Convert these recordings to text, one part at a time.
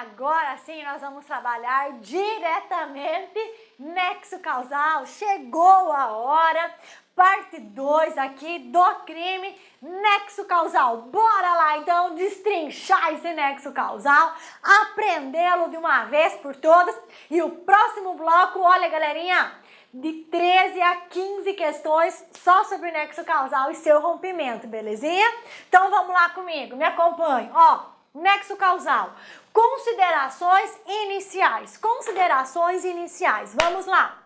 agora sim nós vamos trabalhar diretamente nexo causal. Chegou a hora, parte 2 aqui do crime nexo causal. Bora lá então destrinchar esse nexo causal, aprendê-lo de uma vez por todas. E o próximo bloco, olha galerinha, de 13 a 15 questões só sobre nexo causal e seu rompimento, belezinha? Então vamos lá comigo, me acompanhe. Ó, nexo causal, considerações iniciais. Considerações iniciais, vamos lá.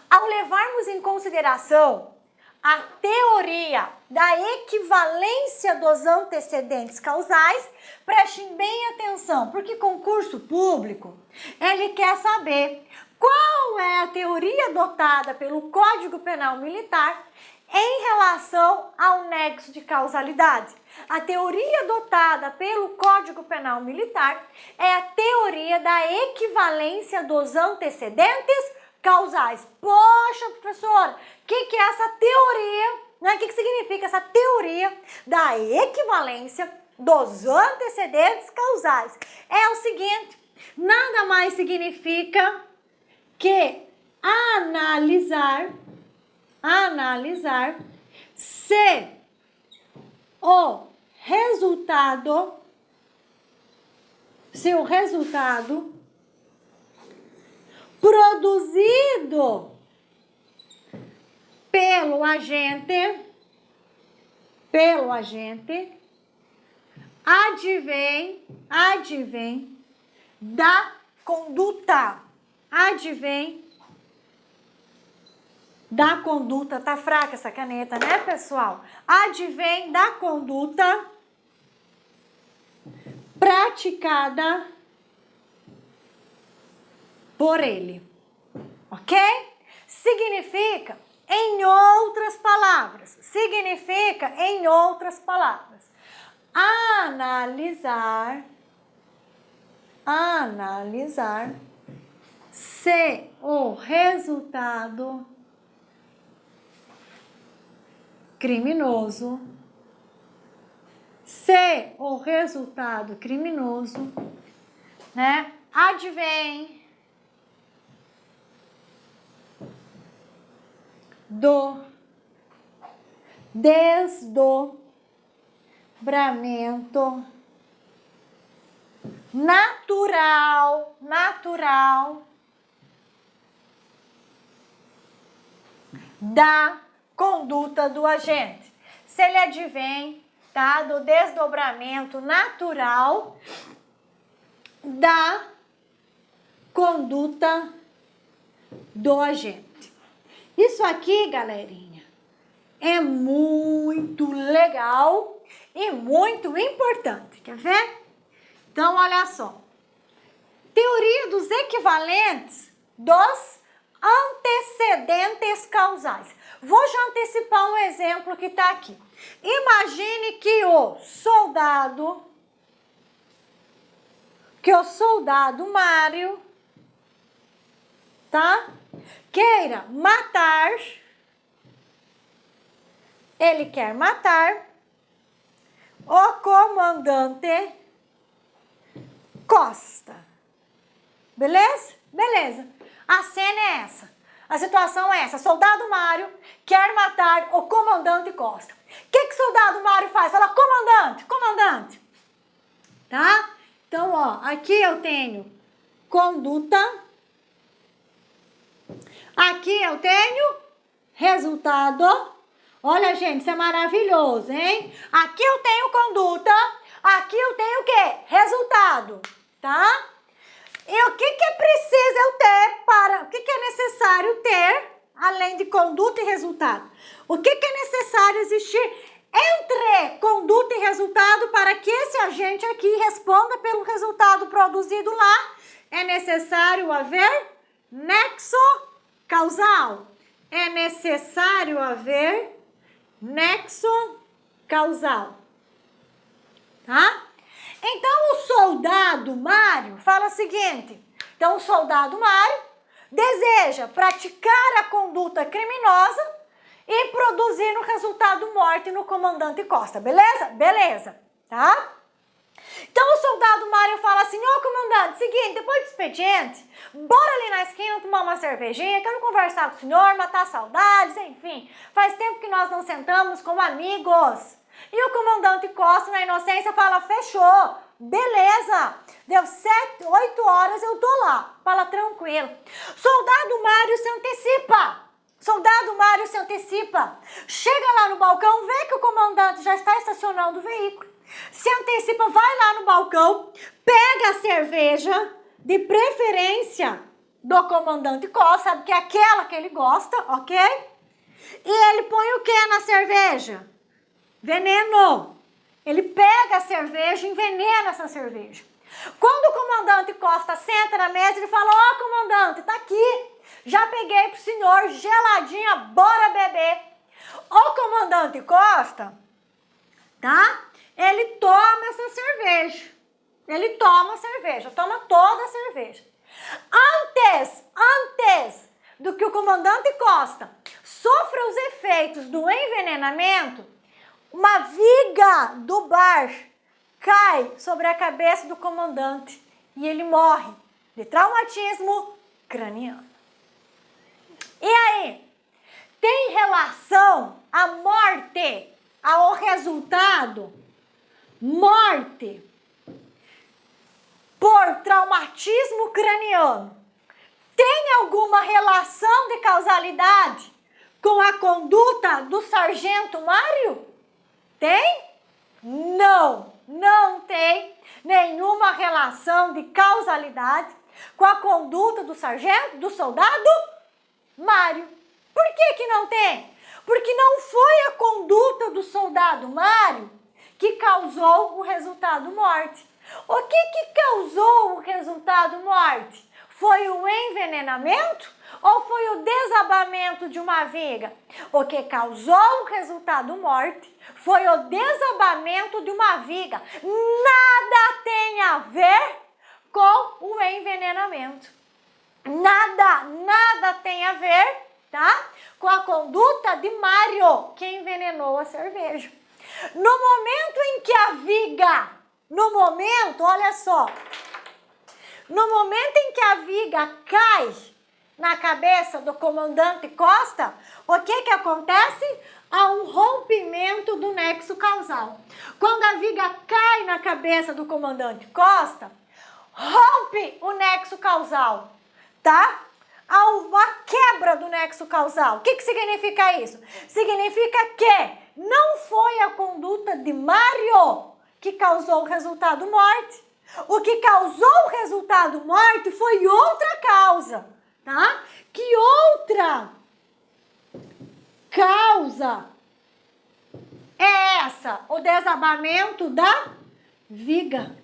Ao levarmos em consideração a teoria da equivalência dos antecedentes causais, prestem bem atenção, porque concurso público, ele quer saber qual é a teoria adotada pelo Código Penal Militar em relação ao nexo de causalidade. A teoria adotada pelo Código Penal Militar é a teoria da equivalência dos antecedentes causais. Poxa, professora, o que é essa teoria? O que significa essa teoria da equivalência dos antecedentes causais? É o seguinte, nada mais significa que analisar se o resultado produzido pelo agente advém da conduta. Tá fraca essa caneta, né, pessoal? Advém da conduta praticada por ele, ok? Significa, em outras palavras, analisar se o resultado criminoso, né, advém do desdobramento natural da conduta do agente. Se ele advém, tá, do desdobramento natural da conduta do agente. Isso aqui, galerinha, é muito legal e muito importante. Quer ver? Então, olha só. Teoria dos equivalentes dos antecedentes causais. Vou já antecipar um exemplo que está aqui. Imagine que o soldado Mário, tá? Queira matar, ele quer matar o comandante Costa. Beleza? Beleza. A cena é essa. A situação é essa. Soldado Mário quer matar o comandante Costa. O que soldado Mário faz? Fala, comandante. Tá? Então, ó, aqui eu tenho conduta. Aqui eu tenho resultado. Olha, gente, isso é maravilhoso, hein? Aqui eu tenho conduta. Aqui eu tenho o quê? Resultado, tá? E o que é preciso eu ter para... O que é necessário ter, além de conduta e resultado? O que é necessário existir entre conduta e resultado para que esse agente aqui responda pelo resultado produzido lá? É necessário haver nexo causal. É necessário haver nexo causal. Tá? Então, o soldado Mário fala o seguinte. Então, o soldado Mário deseja praticar a conduta criminosa e produzir no resultado morte no comandante Costa. Beleza? Beleza. Tá? Então o soldado Mário fala assim, ô comandante, seguinte, depois do expediente, bora ali na esquina tomar uma cervejinha, quero conversar com o senhor, matar saudades, enfim. Faz tempo que nós não sentamos como amigos. E o comandante Costa, na inocência, fala, fechou, beleza. Deu 7, 8 horas, eu tô lá. Fala, tranquilo. Soldado Mário se antecipa. Soldado Mário se antecipa. Chega lá no balcão, vê que o comandante já está estacionando o veículo. Se antecipa, vai lá no balcão, pega a cerveja, de preferência do comandante Costa, sabe que é aquela que ele gosta, ok? E ele põe o que na cerveja? Veneno. Ele pega a cerveja e envenena essa cerveja. Quando o comandante Costa senta na mesa, ele fala, ó comandante, tá aqui, já peguei pro senhor, geladinha, bora beber. O comandante Costa, tá? Ele toma essa cerveja. Ele toma a cerveja, toma toda a cerveja. Antes do que o comandante Costa sofra os efeitos do envenenamento, uma viga do bar cai sobre a cabeça do comandante e ele morre de traumatismo craniano. E aí, tem relação a morte, ao resultado, morte por traumatismo craniano, tem alguma relação de causalidade com a conduta do sargento Mário? Tem? Não, não tem nenhuma relação de causalidade com a conduta do sargento, do soldado Mário. Por que não tem? Porque não foi a conduta do soldado Mário que causou o resultado morte. O que causou o resultado morte? Foi o envenenamento ou foi o desabamento de uma viga? O que causou o resultado morte foi o desabamento de uma viga. Nada tem a ver com o envenenamento. Nada tem a ver, tá? Com a conduta de Mário, que envenenou a cerveja. No momento em que a viga, olha só, no momento em que a viga cai na cabeça do comandante Costa, o que acontece? Há um rompimento do nexo causal. Quando a viga cai na cabeça do comandante Costa, rompe o nexo causal, tá? Há uma quebra do nexo causal. O que significa isso? Significa que não foi a conduta de Mário que causou o resultado morte. O que causou o resultado morte foi outra causa, tá? Que outra causa é essa? O desabamento da viga.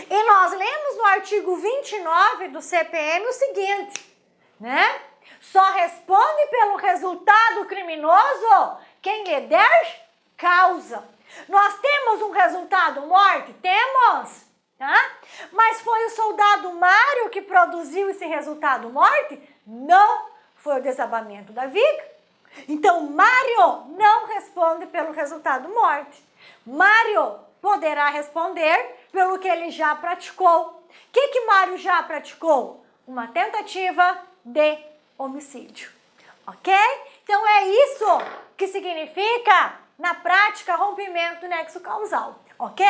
E nós lemos no artigo 29 do CPM o seguinte, né? Só responde pelo resultado criminoso quem lhe der causa. Nós temos um resultado morte? Temos, tá? Mas foi o soldado Mário que produziu esse resultado morte? Não, foi o desabamento da viga. Então, Mário não responde pelo resultado morte. Mário poderá responder pelo que ele já praticou. O que Mário já praticou? Uma tentativa de homicídio, ok? Então é isso que significa, na prática, rompimento do nexo causal, ok?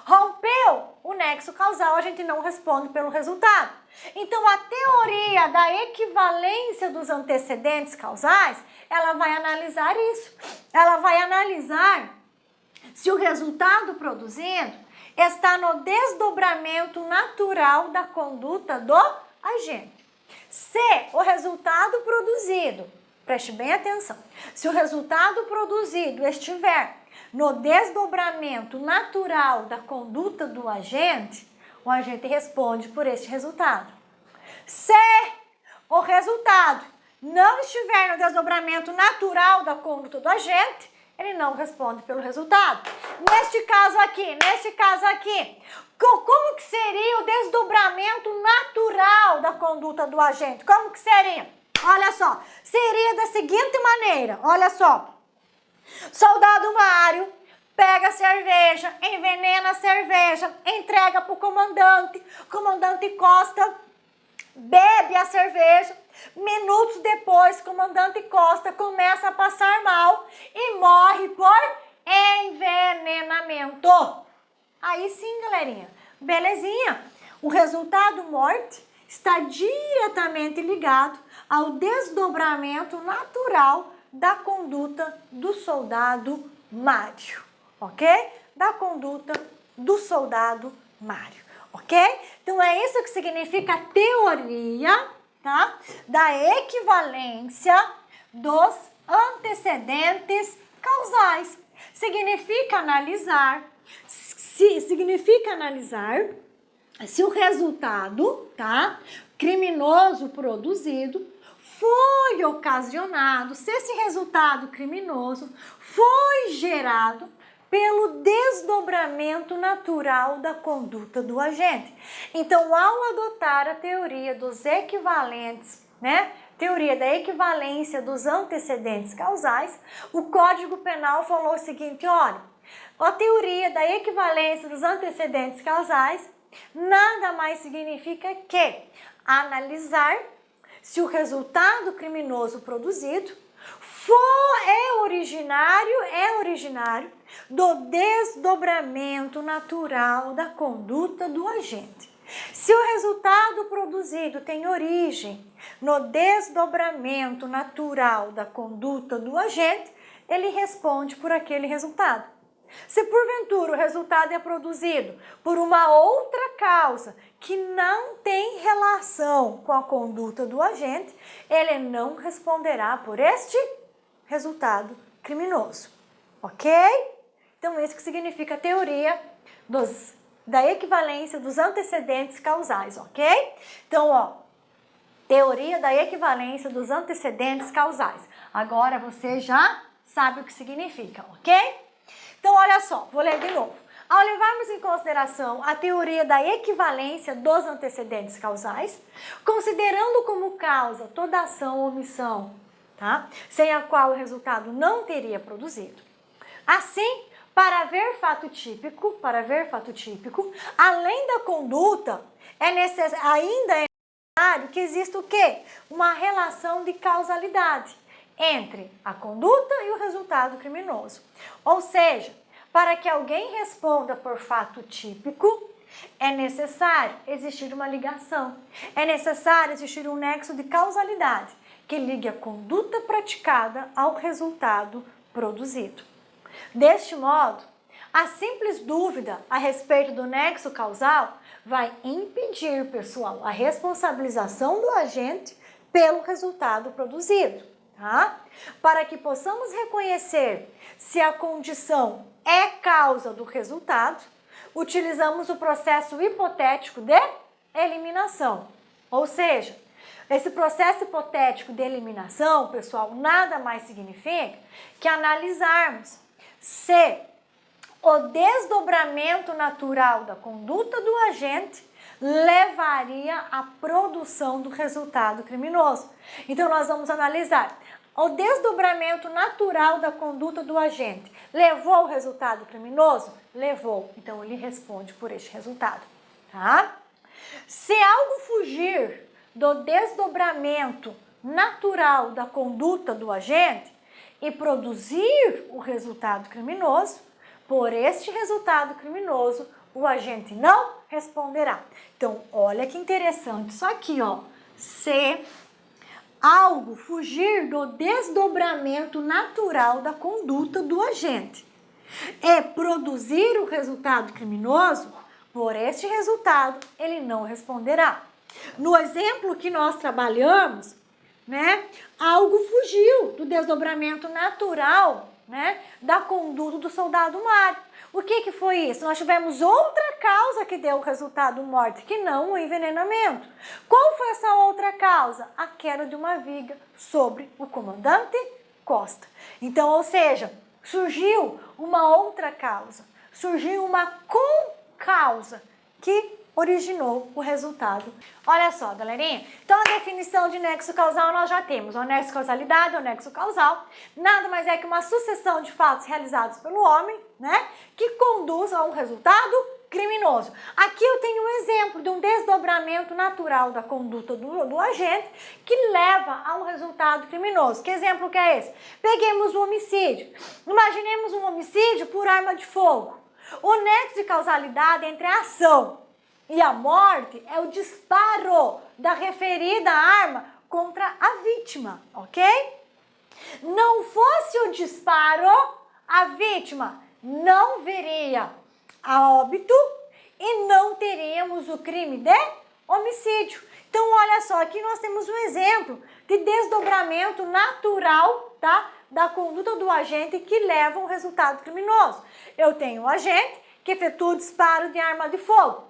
Rompeu o nexo causal, a gente não responde pelo resultado. Então a teoria da equivalência dos antecedentes causais, ela vai analisar isso. Ela vai analisar se o resultado produzido está no desdobramento natural da conduta do agente. Se o resultado produzido, preste bem atenção, se o resultado produzido estiver no desdobramento natural da conduta do agente, o agente responde por este resultado. Se o resultado não estiver no desdobramento natural da conduta do agente, ele não responde pelo resultado. Neste caso aqui, como que seria o desdobramento natural da conduta do agente? Como que seria? Olha só, seria da seguinte maneira, olha só. Soldado Mário pega a cerveja, envenena a cerveja, entrega para o comandante Costa bebe a cerveja. Minutos depois, o comandante Costa começa a passar mal e morre por envenenamento. Aí sim, galerinha, belezinha. O resultado morte está diretamente ligado ao desdobramento natural da conduta do soldado Mário, ok? Da conduta do soldado Mário, ok? Então é isso que significa a teoria, tá? Da equivalência dos antecedentes causais. Significa analisar se o resultado, tá, criminoso produzido foi ocasionado, se esse resultado criminoso foi gerado pelo desdobramento natural da conduta do agente. Então, ao adotar a teoria dos equivalentes, né, teoria da equivalência dos antecedentes causais, o Código Penal falou o seguinte, olha, a teoria da equivalência dos antecedentes causais nada mais significa que analisar se o resultado criminoso produzido é originário do desdobramento natural da conduta do agente. Se o resultado produzido tem origem no desdobramento natural da conduta do agente, ele responde por aquele resultado. Se porventura o resultado é produzido por uma outra causa que não tem relação com a conduta do agente, ele não responderá por este resultado criminoso, ok? Então, isso que significa a teoria da equivalência dos antecedentes causais, ok? Então, ó, teoria da equivalência dos antecedentes causais. Agora você já sabe o que significa, ok? Então, olha só, vou ler de novo. Ao levarmos em consideração a teoria da equivalência dos antecedentes causais, considerando como causa toda ação ou omissão, tá? Sem a qual o resultado não teria produzido. Assim, para ver fato típico, além da conduta, ainda é necessário que exista o quê? Uma relação de causalidade entre a conduta e o resultado criminoso. Ou seja, para que alguém responda por fato típico, é necessário existir uma ligação, é necessário existir um nexo de causalidade que ligue a conduta praticada ao resultado produzido. Deste modo, a simples dúvida a respeito do nexo causal vai impedir, pessoal, a responsabilização do agente pelo resultado produzido. Tá? Para que possamos reconhecer se a condição é causa do resultado, utilizamos o processo hipotético de eliminação. Ou seja, esse processo hipotético de eliminação, pessoal, nada mais significa que analisarmos se o desdobramento natural da conduta do agente levaria à produção do resultado criminoso. Então, nós vamos analisar o desdobramento natural da conduta do agente. Levou ao resultado criminoso? Levou. Então, ele responde por este resultado, tá? Se algo fugir do desdobramento natural da conduta do agente e produzir o resultado criminoso, por este resultado criminoso, o agente não responderá. Então, olha que interessante isso aqui, ó. Se algo fugir do desdobramento natural da conduta do agente e produzir o resultado criminoso, por este resultado, ele não responderá. No exemplo que nós trabalhamos, né, algo fugiu do desdobramento natural, né, da conduta do soldado Mário. O que foi isso? Nós tivemos outra causa que deu o resultado morte, que não o envenenamento. Qual foi essa outra causa? A queda de uma viga sobre o comandante Costa. Então, ou seja, surgiu uma outra causa, surgiu uma concausa que originou o resultado. Olha só, galerinha. Então, a definição de nexo causal nós já temos. O nexo causalidade, o nexo causal, nada mais é que uma sucessão de fatos realizados pelo homem, né, que conduz a um resultado criminoso. Aqui eu tenho um exemplo de um desdobramento natural da conduta do agente que leva a um resultado criminoso. Que exemplo que é esse? Peguemos o homicídio. Imaginemos um homicídio por arma de fogo. O nexo de causalidade entre a ação e a morte é o disparo da referida arma contra a vítima, ok? Não fosse o disparo, a vítima não viria a óbito e não teríamos o crime de homicídio. Então, olha só, aqui nós temos um exemplo de desdobramento natural, tá, da conduta do agente que leva a um resultado criminoso. Eu tenho um agente que efetua o disparo de arma de fogo.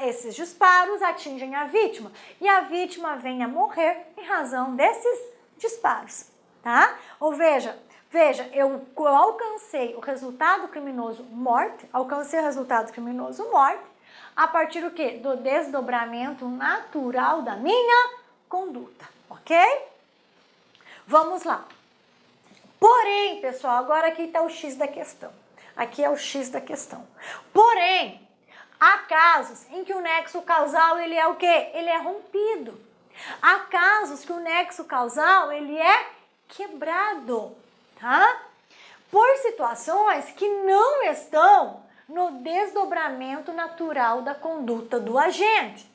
Esses disparos atingem a vítima e a vítima vem a morrer em razão desses disparos, tá? Ou veja, eu alcancei o resultado criminoso morte, a partir do quê? Do desdobramento natural da minha conduta, ok? Vamos lá. Porém, pessoal, agora aqui está o X da questão. Aqui é o X da questão. Porém, há casos em que o nexo causal, ele é o quê? Ele é rompido. Há casos que o nexo causal, ele é quebrado, tá? Por situações que não estão no desdobramento natural da conduta do agente.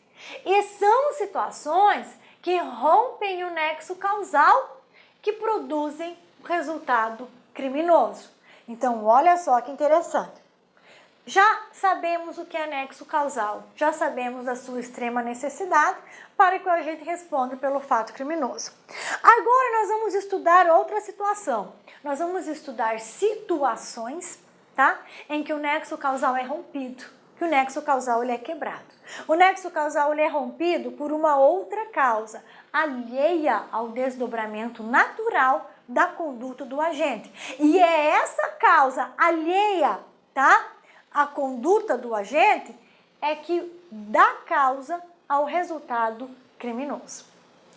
E são situações que rompem o nexo causal, que produzem o resultado criminoso. Então, olha só que interessante. Já sabemos o que é nexo causal, já sabemos da sua extrema necessidade para que o agente responda pelo fato criminoso. Agora nós vamos estudar outra situação. Nós vamos estudar situações, tá, em que o nexo causal é rompido, que o nexo causal ele é quebrado. O nexo causal ele é rompido por uma outra causa, alheia ao desdobramento natural da conduta do agente. E é essa causa alheia, tá, à conduta do agente, é que dá causa ao resultado criminoso.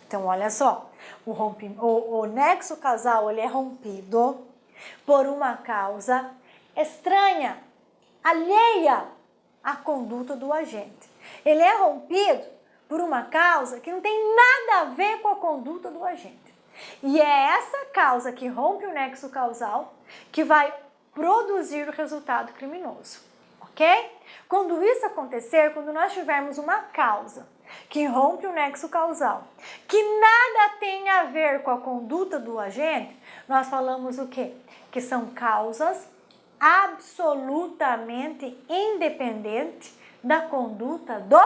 Então, olha só, o nexo causal ele é rompido por uma causa estranha, alheia à conduta do agente. Ele é rompido por uma causa que não tem nada a ver com a conduta do agente. E é essa causa que rompe o nexo causal que vai produzir o resultado criminoso, ok? Quando isso acontecer, quando nós tivermos uma causa que rompe o nexo causal, que nada tem a ver com a conduta do agente, nós falamos o quê? Que são causas absolutamente independentes da conduta do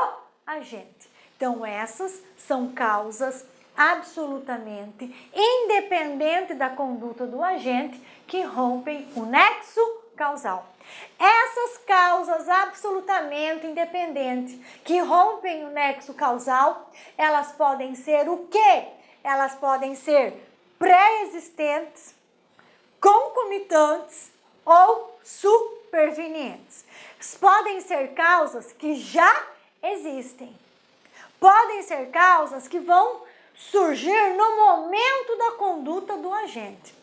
agente. Então, essas são causas absolutamente independentes da conduta do agente que rompem o nexo causal. Essas causas absolutamente independentes que rompem o nexo causal, elas podem ser o quê? Elas podem ser pré-existentes, concomitantes ou supervenientes. Podem ser causas que já existem. Podem ser causas que vão surgir no momento da conduta do agente.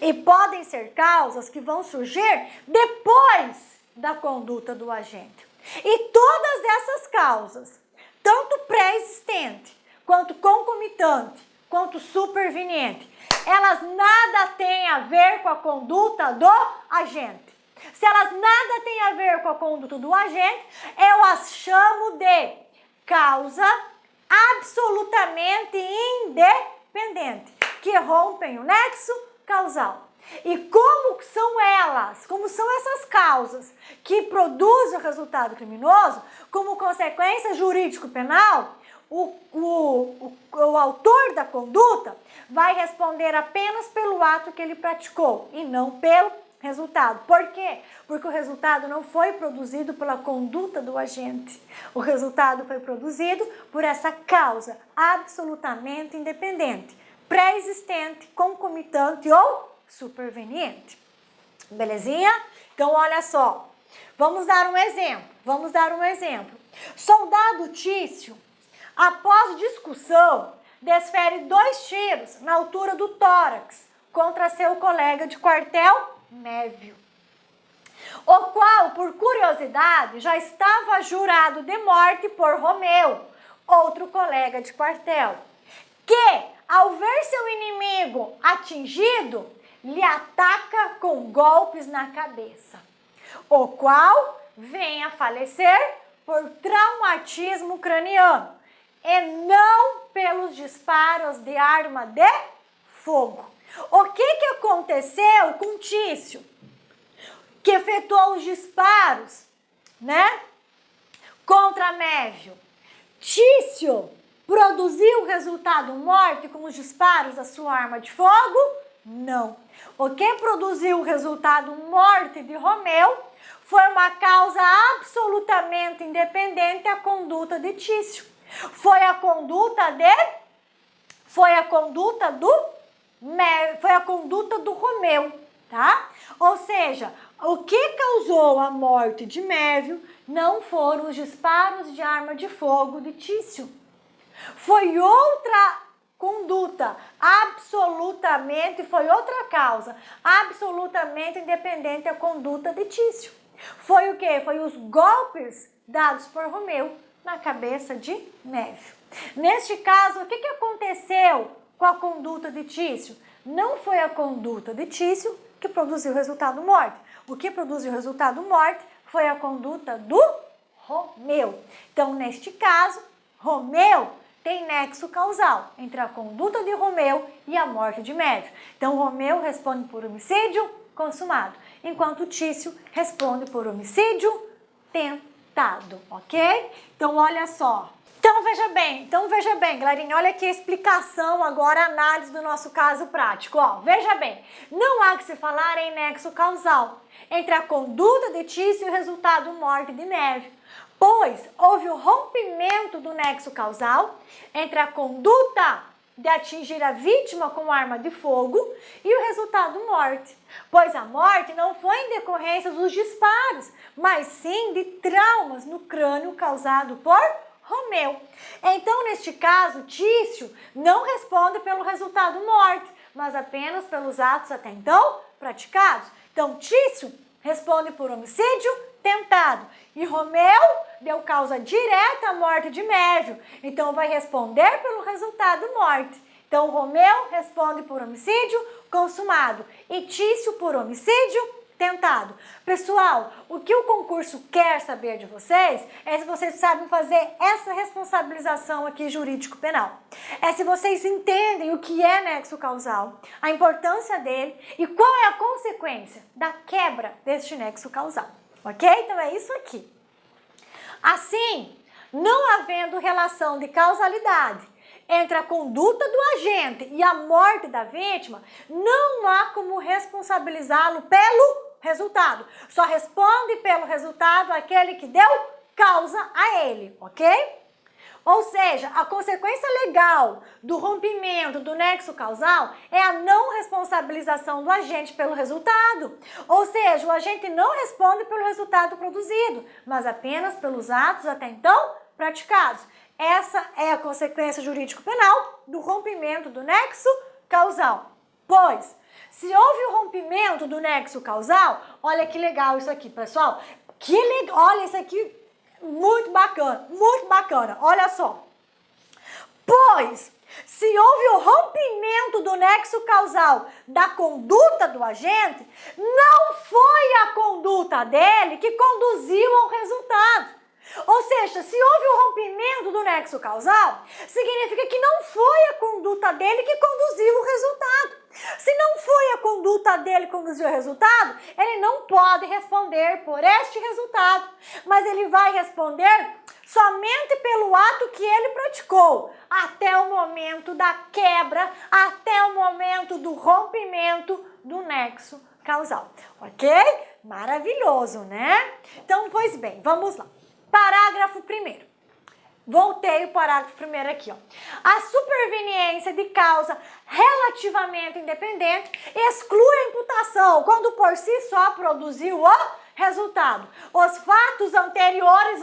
E podem ser causas que vão surgir depois da conduta do agente. E todas essas causas, tanto pré-existente, quanto concomitante, quanto superveniente, elas nada têm a ver com a conduta do agente. Se elas nada têm a ver com a conduta do agente, eu as chamo de causa absolutamente independente, que rompem o nexo causal. E como são elas, como são essas causas que produzem o resultado criminoso, como consequência jurídico-penal, o autor da conduta vai responder apenas pelo ato que ele praticou e não pelo resultado. Por quê? Porque o resultado não foi produzido pela conduta do agente. O resultado foi produzido por essa causa absolutamente independente, pré-existente, concomitante ou superveniente. Belezinha? Então, olha só. Vamos dar um exemplo. Soldado Tício, após discussão, desfere 2 tiros na altura do tórax contra seu colega de quartel, Mévio, o qual, por curiosidade, já estava jurado de morte por Romeu, outro colega de quartel, que, ao ver seu inimigo atingido, lhe ataca com golpes na cabeça, o qual vem a falecer por traumatismo craniano e não pelos disparos de arma de fogo. O que aconteceu com Tício, que efetuou os disparos, né, contra Mévio? Tício produziu resultado morte com os disparos da sua arma de fogo? Não. O que produziu o resultado morte de Romeu foi uma causa absolutamente independente à conduta de Tício. Foi a conduta do Romeu, tá? Ou seja, o que causou a morte de Mévio não foram os disparos de arma de fogo de Tício. Foi outra conduta, foi outra causa, absolutamente independente da conduta de Tício. Foi o quê? Foi os golpes dados por Romeu na cabeça de Mévio. Neste caso, o que aconteceu com a conduta de Tício? Não foi a conduta de Tício que produziu o resultado morte. O que produziu o resultado morte foi a conduta do Romeu. Então, neste caso, Romeu tem nexo causal entre a conduta de Romeu e a morte de Mévio. Então, Romeu responde por homicídio consumado, enquanto Tício responde por homicídio tentado, ok? Então, olha só. Então, veja bem, galerinha, olha aqui a explicação agora, a análise do nosso caso prático. Ó, veja bem, não há que se falar em nexo causal entre a conduta de Tício e o resultado morte de Mévio, pois houve o rompimento do nexo causal entre a conduta de atingir a vítima com arma de fogo e o resultado morte, pois a morte não foi em decorrência dos disparos, mas sim de traumas no crânio causado por Romeu. Então, neste caso, Tício não responde pelo resultado morte, mas apenas pelos atos até então praticados. Então, Tício responde por homicídio tentado e Romeu deu causa direta à morte de Mévio, então vai responder pelo resultado morte. Então, Romeu responde por homicídio consumado e Tício por homicídio tentado. Pessoal, o que o concurso quer saber de vocês é se vocês sabem fazer essa responsabilização aqui jurídico-penal. É se vocês entendem o que é nexo causal, a importância dele e qual é a consequência da quebra deste nexo causal. Ok? Então é isso aqui. Assim, não havendo relação de causalidade entre a conduta do agente e a morte da vítima, não há como responsabilizá-lo pelo resultado. Só responde pelo resultado aquele que deu causa a ele, ok? Ou seja, a consequência legal do rompimento do nexo causal é a não responsabilização do agente pelo resultado. Ou seja, o agente não responde pelo resultado produzido, mas apenas pelos atos até então praticados. Essa é a consequência jurídico-penal do rompimento do nexo causal. Pois, se houve o rompimento do nexo causal, olha que legal isso aqui, pessoal. Que legal, olha isso aqui, muito bacana, olha só. Pois, se houve o rompimento do nexo causal da conduta do agente, não foi a conduta dele que conduziu ao resultado. Ou seja, se houve o rompimento do nexo causal, significa que não foi a conduta dele que conduziu o resultado. Se não foi a conduta dele que conduziu o resultado, ele não pode responder por este resultado, mas ele vai responder somente pelo ato que ele praticou, até o momento da quebra, até o momento do rompimento do nexo causal. Ok? Maravilhoso, né? Então, pois bem, vamos lá. Parágrafo 1º. Voltei o parágrafo 1º aqui, ó. A superveniência de causa relativamente independente exclui a imputação quando por si só produziu o resultado. Os fatos anteriores,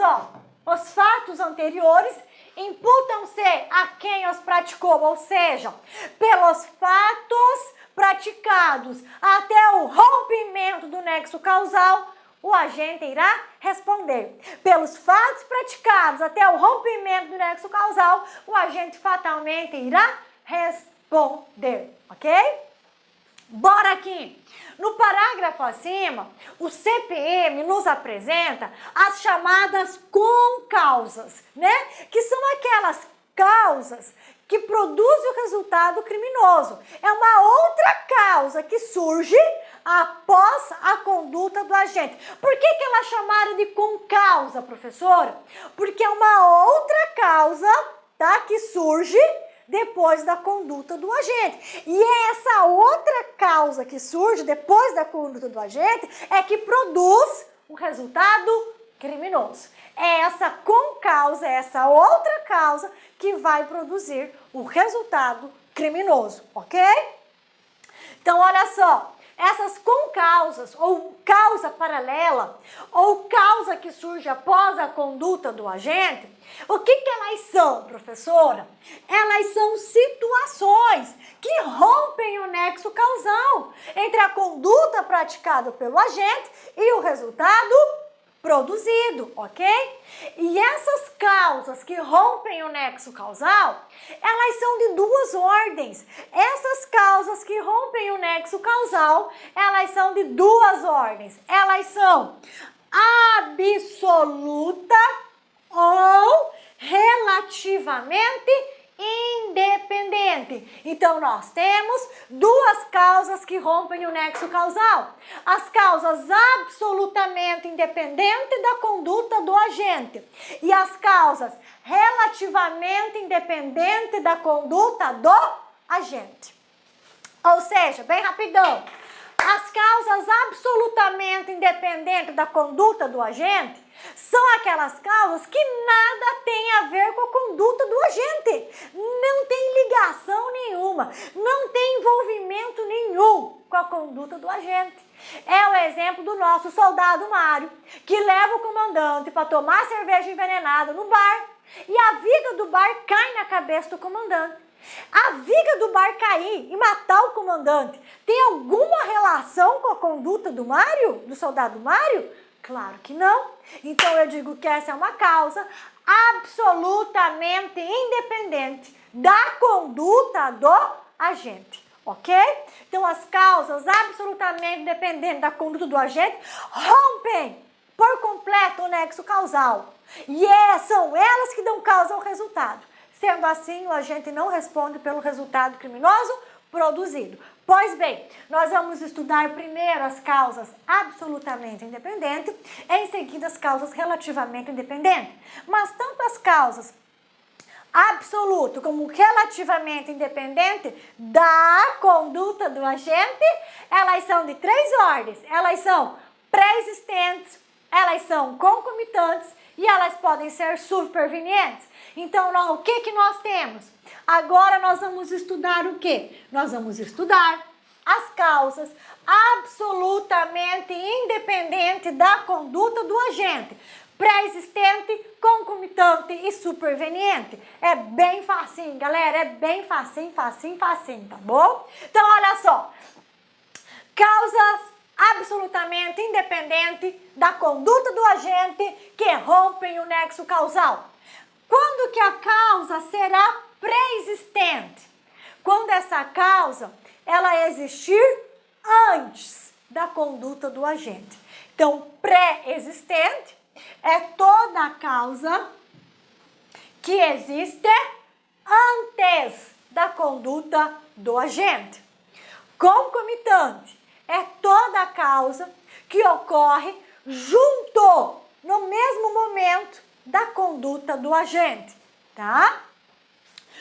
os fatos anteriores imputam-se a quem os praticou, ou seja, pelos fatos praticados até o rompimento do nexo causal, o agente irá responder. Pelos fatos praticados até o rompimento do nexo causal, o agente fatalmente irá responder, ok? Bora aqui. No parágrafo acima, o CPM nos apresenta as chamadas concausas, né? Que são aquelas causas que produzem o resultado criminoso. É uma outra causa que surge após a conduta do agente. Por que ela é chamada de concausa, professora? Porque é uma outra causa, tá, que surge depois da conduta do agente. E é essa outra causa que surge depois da conduta do agente é que produz o resultado criminoso. É essa concausa, é essa outra causa que vai produzir o resultado criminoso, ok? Então, olha só, essas concausas, ou causa paralela, ou causa que surge após a conduta do agente, o que elas são, professora? Elas são situações que rompem o nexo causal entre a conduta praticada pelo agente e o resultado produzido, ok? E essas causas que rompem o nexo causal, elas são de duas ordens. Essas causas que rompem o nexo causal, elas são de duas ordens. Elas são absoluta ou relativamente independente. Então, nós temos duas causas que rompem o nexo causal. As causas absolutamente independentes da conduta do agente e as causas relativamente independentes da conduta do agente. Ou seja, bem rapidão, as causas absolutamente independentes da conduta do agente são aquelas causas que nada tem a ver com a conduta do agente. Não tem ligação nenhuma, não tem envolvimento nenhum com a conduta do agente. É o exemplo do nosso soldado Mário, que leva o comandante para tomar cerveja envenenada no bar e a viga do bar cai na cabeça do comandante. A viga do bar cair e matar o comandante tem alguma relação com a conduta do Mário, do soldado Mário? Claro que não. Então eu digo que essa é uma causa absolutamente independente da conduta do agente, ok? Então as causas absolutamente independentes da conduta do agente rompem por completo o nexo causal. E são elas que dão causa ao resultado. Sendo assim, o agente não responde pelo resultado criminoso produzido. Pois bem, nós vamos estudar primeiro as causas absolutamente independentes, em seguida as causas relativamente independentes. Mas tanto as causas absoluto como relativamente independente da conduta do agente, elas são de três ordens. Elas são pré-existentes, elas são concomitantes e elas podem ser supervenientes. Então, o que nós temos? Agora nós vamos estudar o quê? Nós vamos estudar as causas absolutamente independentes da conduta do agente. Pré-existente, concomitante e superveniente. É bem facinho, galera. É bem facinho, tá bom? Então, olha só. Causas absolutamente independentes da conduta do agente que rompem o nexo causal. Quando que a causa será pré-existente? Quando essa causa ela existir antes da conduta do agente. Então, pré-existente é toda a causa que existe antes da conduta do agente. Concomitante é toda a causa que ocorre junto, no mesmo momento, da conduta do agente, tá?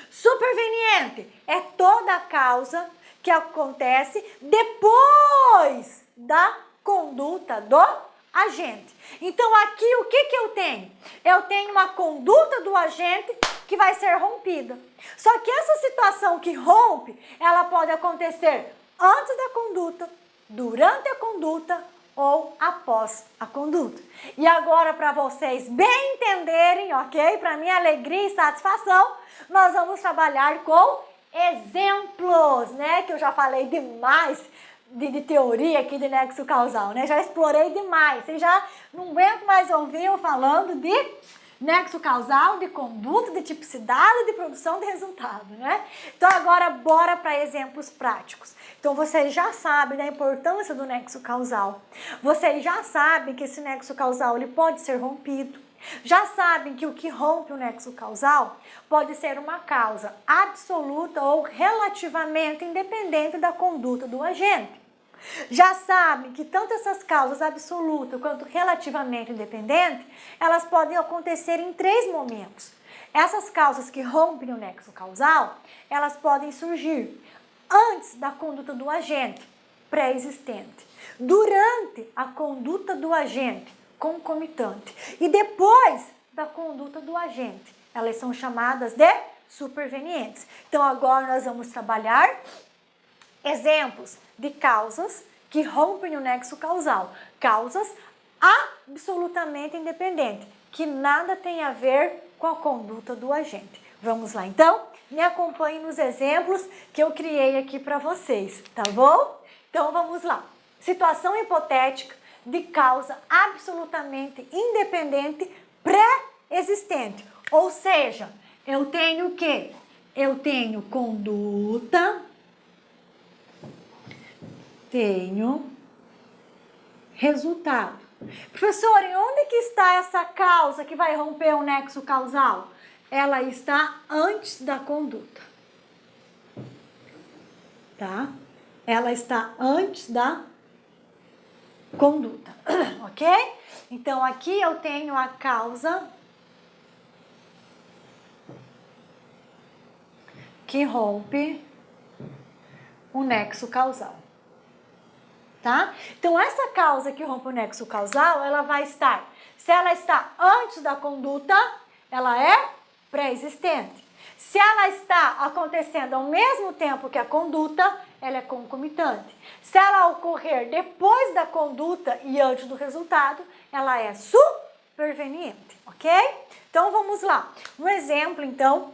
Superveniente é toda a causa que acontece depois da conduta do agente. Então, aqui, o que eu tenho? Eu tenho uma conduta do agente que vai ser rompida. Só que essa situação que rompe, ela pode acontecer antes da conduta, durante a conduta ou após a conduta. E agora, para vocês bem entenderem, ok? Para minha alegria e satisfação, nós vamos trabalhar com exemplos, né? Que eu já falei demais de teoria aqui de nexo causal, né? Já explorei demais. Vocês já não aguentam mais ouvir eu falando de nexo causal, de conduta, de tipicidade, de produção de resultado, né? Então agora bora para exemplos práticos. Então vocês já sabem da importância do nexo causal. Vocês já sabem que esse nexo causal ele pode ser rompido. Já sabem que o que rompe o nexo causal pode ser uma causa absoluta ou relativamente independente da conduta do agente. Já sabem que tanto essas causas absolutas quanto relativamente independentes, elas podem acontecer em 3 momentos. Essas causas que rompem o nexo causal, elas podem surgir antes da conduta do agente, pré-existente, durante a conduta do agente, concomitante, e depois da conduta do agente. Elas são chamadas de supervenientes. Então agora nós vamos trabalhar exemplos de causas que rompem o nexo causal. Causas absolutamente independentes, que nada tem a ver com a conduta do agente. Vamos lá então? Me acompanhem nos exemplos que eu criei aqui para vocês, tá bom? Então vamos lá. Situação hipotética de causa absolutamente independente pré-existente. Ou seja, eu tenho o quê? Eu tenho conduta, tenho resultado. Professor, e onde que está essa causa que vai romper o nexo causal? Ela está antes da conduta. Tá? Ela está antes da conduta, ok? Então, aqui eu tenho a causa que rompe o nexo causal. Tá? Então, essa causa que rompe o nexo causal, ela vai estar, se ela está antes da conduta, ela é pré-existente. Se ela está acontecendo ao mesmo tempo que a conduta, ela é concomitante. Se ela ocorrer depois da conduta e antes do resultado, ela é superveniente, ok? Então, vamos lá. Um exemplo, então,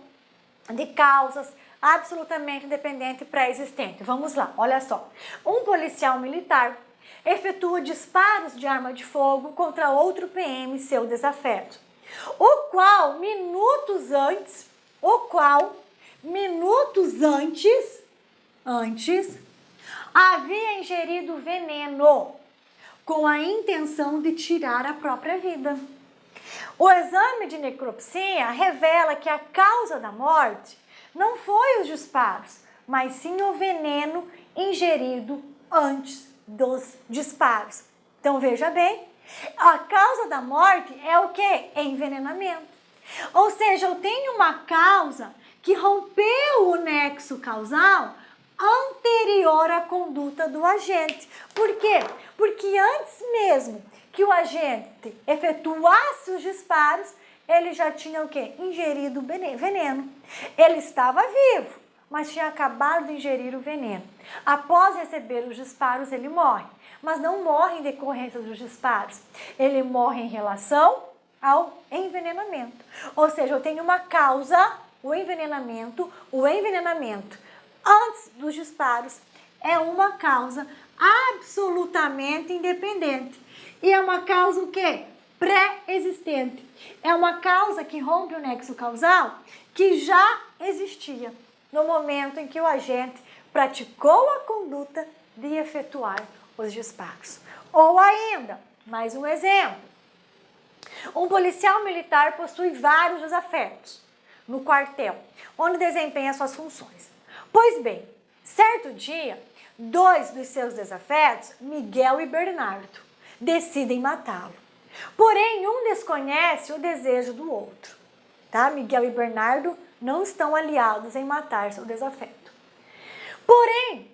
de causas absolutamente independente pré-existente. Vamos lá, olha só. Um policial militar efetua disparos de arma de fogo contra outro PM, seu desafeto, o qual minutos antes havia ingerido veneno com a intenção de tirar a própria vida. O exame de necropsia revela que a causa da morte não foi os disparos, mas sim o veneno ingerido antes dos disparos. Então, veja bem, a causa da morte é o quê? É envenenamento. Ou seja, eu tenho uma causa que rompeu o nexo causal anterior à conduta do agente. Por quê? Porque antes mesmo que o agente efetuasse os disparos, ele já tinha o quê? Ingerido veneno. Ele estava vivo, mas tinha acabado de ingerir o veneno. Após receber os disparos, ele morre. Mas não morre em decorrência dos disparos. Ele morre em relação ao envenenamento. Ou seja, eu tenho uma causa, o envenenamento antes dos disparos é uma causa absolutamente independente. E é uma causa o quê? Pré-existente. É uma causa que rompe o nexo causal que já existia no momento em que o agente praticou a conduta de efetuar os disparos. Ou ainda, mais um exemplo. Um policial militar possui vários desafetos no quartel, onde desempenha suas funções. Pois bem, certo dia, 2 dos seus desafetos, Miguel e Bernardo, decidem matá-lo. Porém, um desconhece o desejo do outro. Tá? Miguel e Bernardo não estão aliados em matar seu desafeto. Porém,